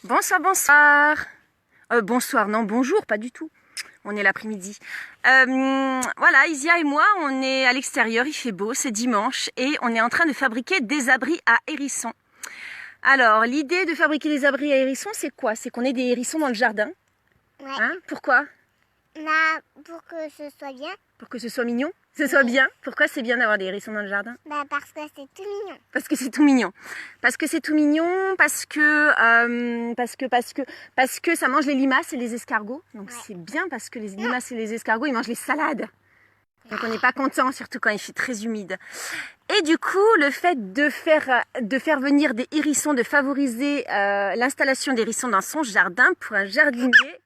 Bonsoir, bonsoir. Bonsoir, non, bonjour, pas du tout. On est l'après-midi. Voilà, Isia et moi, on est à l'extérieur, il fait beau, c'est dimanche et on est en train de fabriquer des abris à hérissons. Alors, l'idée de fabriquer des abris à hérissons, c'est quoi? C'est qu'on ait des hérissons dans le jardin. Ouais. Hein? Pourquoi? Pour que ce soit bien. Pour que ce soit mignon? Que ce soit bien? Pourquoi c'est bien d'avoir des hérissons dans le jardin? Parce que c'est tout mignon. Parce que c'est tout mignon. Parce que c'est tout mignon, parce que ça mange les limaces et les escargots. Donc Ouais. c'est bien parce que les limaces et les escargots, ils mangent les salades. Donc on n'est pas content, surtout quand il fait très humide. Et du coup, le fait de faire venir des hérissons, de favoriser l'installation d'hérissons dans son jardin pour un jardinier.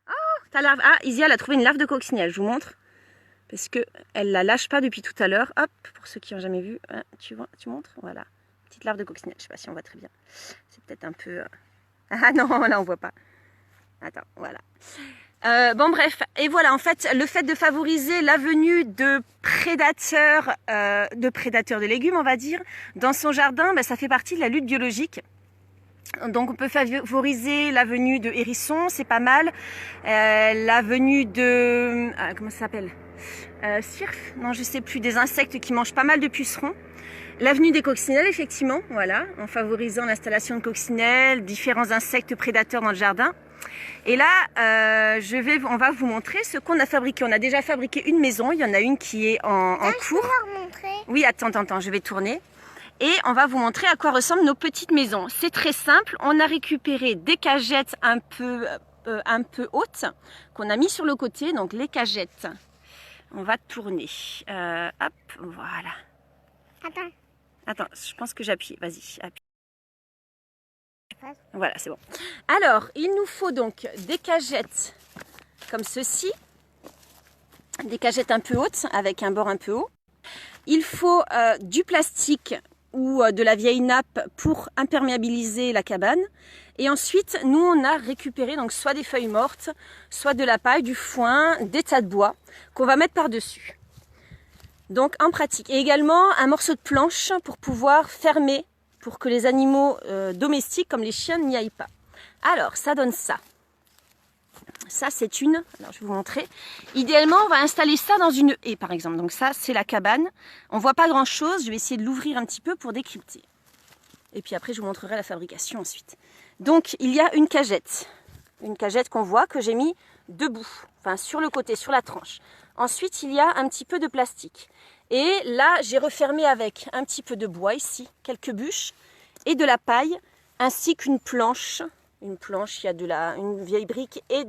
Oh, ta larve. Ah, Isia, elle a trouvé une larve de coccinelle, je vous montre. Parce qu'elle ne la lâche pas depuis tout à l'heure. Hop, pour ceux qui n'ont jamais vu, hein, tu vois, tu montres, voilà. Petite larve de coccinelle, je ne sais pas si on voit très bien. C'est peut-être un peu... Ah non, là on ne voit pas. Attends, voilà. Bon bref, et voilà, en fait, le fait de favoriser la venue de prédateurs de légumes, on va dire, dans son jardin, ben, ça fait partie de la lutte biologique. Donc on peut favoriser la venue de hérissons, c'est pas mal. La venue de... comment ça s'appelle cirf, non je sais plus, des insectes qui mangent pas mal de pucerons. L'avenue des coccinelles, effectivement, voilà, en favorisant l'installation de coccinelles, différents insectes prédateurs dans le jardin. Et là, on va vous montrer ce qu'on a fabriqué. On a déjà fabriqué une maison, il y en a une qui est en cours. Je peux leur montrer. Oui, attends, je vais tourner. Et on va vous montrer à quoi ressemblent nos petites maisons. C'est très simple, on a récupéré des cagettes un peu hautes qu'on a mis sur le côté, donc les cagettes. On va tourner. Hop, voilà. Attends, je pense que j'appuie. Vas-y, appuie. Voilà, c'est bon. Alors, il nous faut donc des cagettes comme ceci. Des cagettes un peu hautes, avec un bord un peu haut. Il faut du plastique ou de la vieille nappe pour imperméabiliser la cabane. Et ensuite, nous, on a récupéré donc soit des feuilles mortes, soit de la paille, du foin, des tas de bois qu'on va mettre par-dessus. Donc en pratique. Et également un morceau de planche pour pouvoir fermer, pour que les animaux domestiques, comme les chiens, n'y aillent pas. Alors, ça donne ça. Ça, c'est une... Alors, je vais vous montrer. Idéalement, on va installer ça dans une haie, par exemple. Donc ça, c'est la cabane. On voit pas grand-chose. Je vais essayer de l'ouvrir un petit peu pour décrypter. Et puis après, je vous montrerai la fabrication ensuite. Donc, il y a une cagette. Une cagette qu'on voit, que j'ai mis debout. Enfin, sur le côté, sur la tranche. Ensuite, il y a un petit peu de plastique. Et là, j'ai refermé avec un petit peu de bois ici, quelques bûches, et de la paille, ainsi qu'une planche. Une planche, il y a une vieille brique et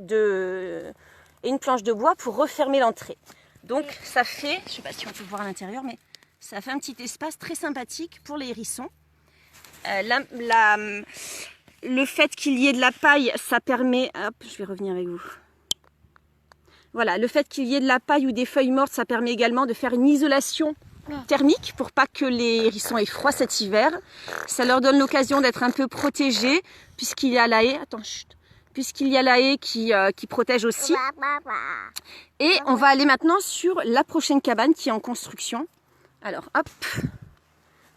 une planche de bois pour refermer l'entrée. Donc ça fait, je ne sais pas si on peut voir à l'intérieur, mais ça fait un petit espace très sympathique pour les hérissons. Le fait qu'il y ait de la paille, ça permet... Hop, je vais revenir avec vous. Voilà, le fait qu'il y ait de la paille ou des feuilles mortes, ça permet également de faire une isolation thermique pour pas que les hérissons aient froid cet hiver. Ça leur donne l'occasion d'être un peu protégés puisqu'il y a la haie. Attends, chut. Puisqu'il y a la haie qui protège aussi. Et on va aller maintenant sur la prochaine cabane qui est en construction. Alors, hop,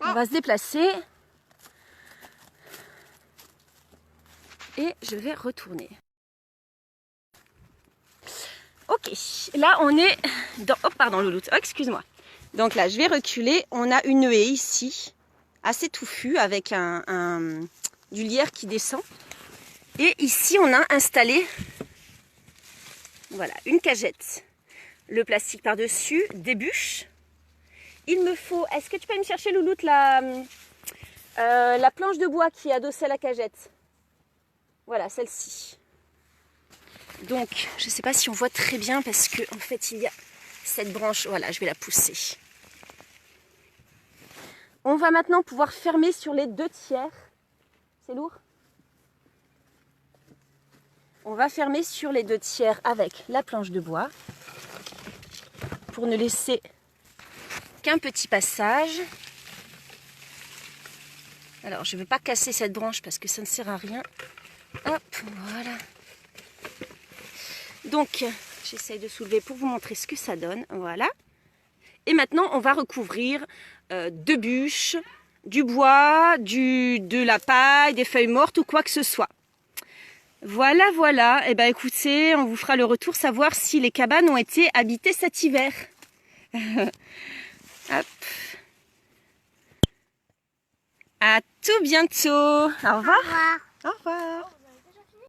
on va se déplacer. Et je vais retourner. Ok, là on est dans... Oh pardon Louloute, oh, excuse-moi. Donc là je vais reculer, on a une haie ici, assez touffue avec du lierre qui descend. Et ici on a installé, voilà, une cagette. Le plastique par-dessus, des bûches. Il me faut... Est-ce que tu peux me chercher Louloute la planche de bois qui est adossée à la cagette? Voilà, celle-ci. Donc, je ne sais pas si on voit très bien parce qu'en fait, il y a cette branche. Voilà, je vais la pousser. On va maintenant pouvoir fermer sur les 2/3. C'est lourd? On va fermer sur les 2/3 avec la planche de bois pour ne laisser qu'un petit passage. Alors, je ne veux pas casser cette branche parce que ça ne sert à rien. Hop, voilà. Donc, j'essaye de soulever pour vous montrer ce que ça donne. Voilà. Et maintenant, on va recouvrir de bûches, du bois, de la paille, des feuilles mortes ou quoi que ce soit. Voilà, voilà. Eh ben, écoutez, on vous fera le retour, savoir si les cabanes ont été habitées cet hiver. Hop. À tout bientôt. Au revoir. Au revoir. Au revoir.